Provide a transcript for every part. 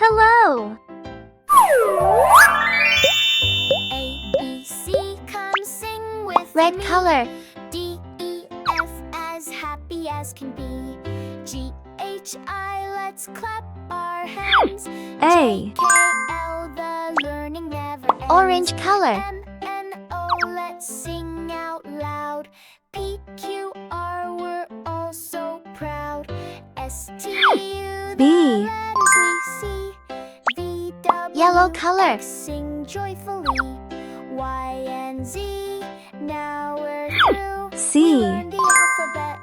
Hello. A, B, C, come sing with Red me. color. D, E, F, as happy as can be. G, H, I, let's clap our hands. A. J, K, L, the learning never ends. Orange color. M, N, O, let's sing out loud. P, Q, R, we're all so proud. S, T, U, B. the letters we see. V, W, Yellow color. X, sing joyfully. Y and Z, now we're through. C. We learned the alphabet.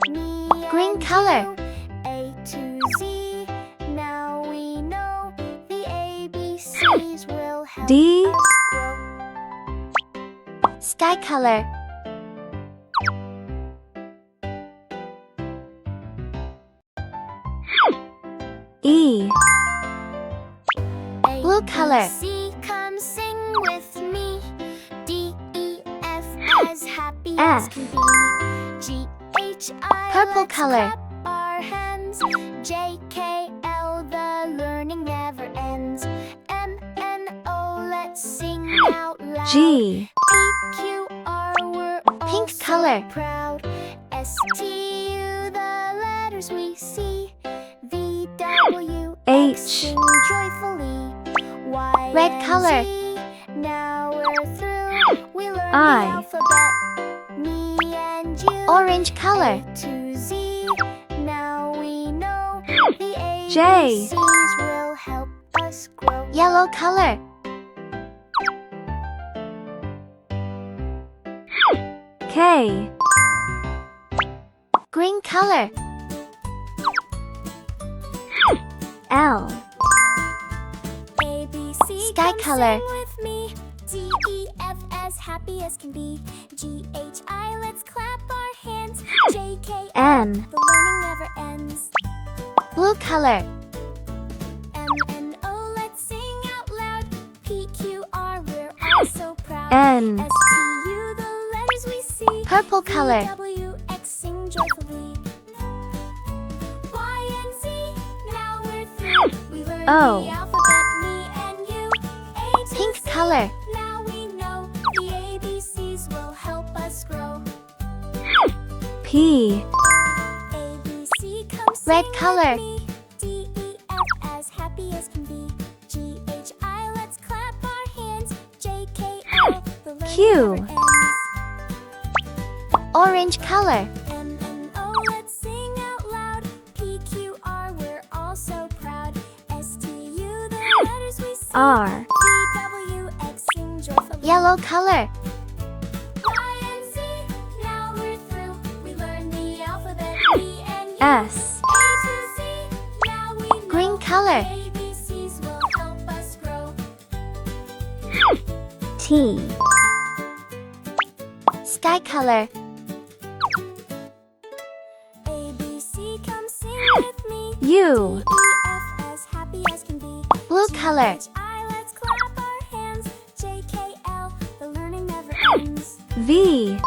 Me Green and color. you. A to Z, now we know. The ABCs will help D. us grow. Sky color. E. A, Blue B, color. C, come sing with me. D, E, F, as happy F. as can be. G, H, I, Purple let's color. clap our hands. J, K, L, the learning never ends. M, N, O, let's sing out loud. G. P, Q, R, we're all Pink so color. proud. S, T, U, the letters we see. V, W, H. X, sing joyfully. Y, Red and color. Z, now we're through. We learned I. the alphabet. Me and you. Orange color. A to Z, now we know. The J. ABCs will help us grow. Yellow color. K. Green color. L. A, B, C, Sky come color. sing with me. D, E, F, as happy as can be. G, H, I, let's clap our hands. J, K, L, M. the learning never ends. Blue color. M, N, O, let's sing out loud. P, Q, R, we're all so proud. N. S, T, U, the letters we see. Purple V, color. W, X, sing joyfully. Y and Z, now we're through. We learned O. the alphabet, me and you. A to Pink Z, color. now we know. The ABCs will help us grow. P. A, B, C, come sing Red with color. me. D, E, F, as happy as can be. G, H, I, let's clap our hands. J, K, L, the learning Q. never ends. Orange color. M, N, O, let's sing out loud. P, Q, R, we're all so proud. S, T, U, the letters we see. R. V, W, X, sing joyfully. Yellow color. Y and Z, now we're through. We learned the alphabet. E and U. S. A to Z, now we know. Green color. The ABCs will help us grow. T. Sky color. A, B, C, come sing with me. U. D, E, F, as happy as can be. Blue G, color. H, I, let's clap our hands. J, K, L, the learning never ends. V.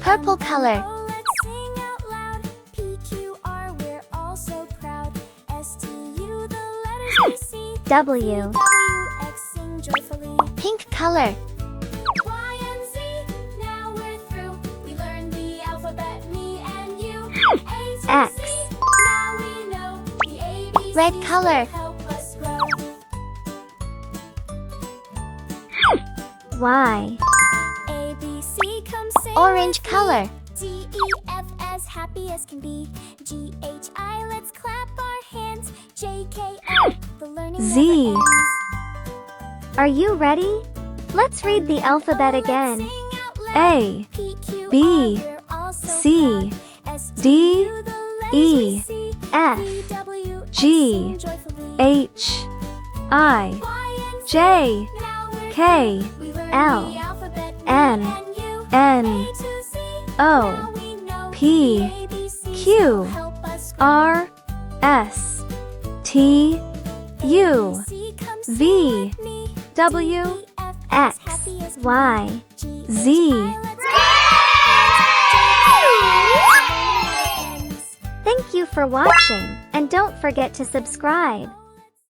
Purple color. Oh, let's sing out loud. P, Q, R, we're all so proud. S, T, U, the letters we see. W. W, X, sing joyfully. Pink color. Y and Z, now we're through. We learned the alphabet, me and you. A to X. Z, now we know. The ABCs Red color. will help us grow. Y. A, B, C, come sing Orange with me. color. D, E, F, as happy as can be. G, H, I, let's clap our hands. J, K, L, the learning Z. never ends. Are you ready? Let's read the alphabet Let's again. sing out loud. A. P, Q, B, R, we're all so C, proud. S, T, D, U, the letters E, we see. F, V, W, X, G, sing joyfully. H, I, Y and Z, J, now we're K, through. We learned L, the alphabet, me N, and you. N, A to Z, O, now we know. P, The ABCs Q, will help us grow. R, S, T, U, C, come V, sing with me. W, D, E, F, X, as happy as can Y, be. G, Z. H, I, let's go. Thank you for watching, and don't forget to subscribe.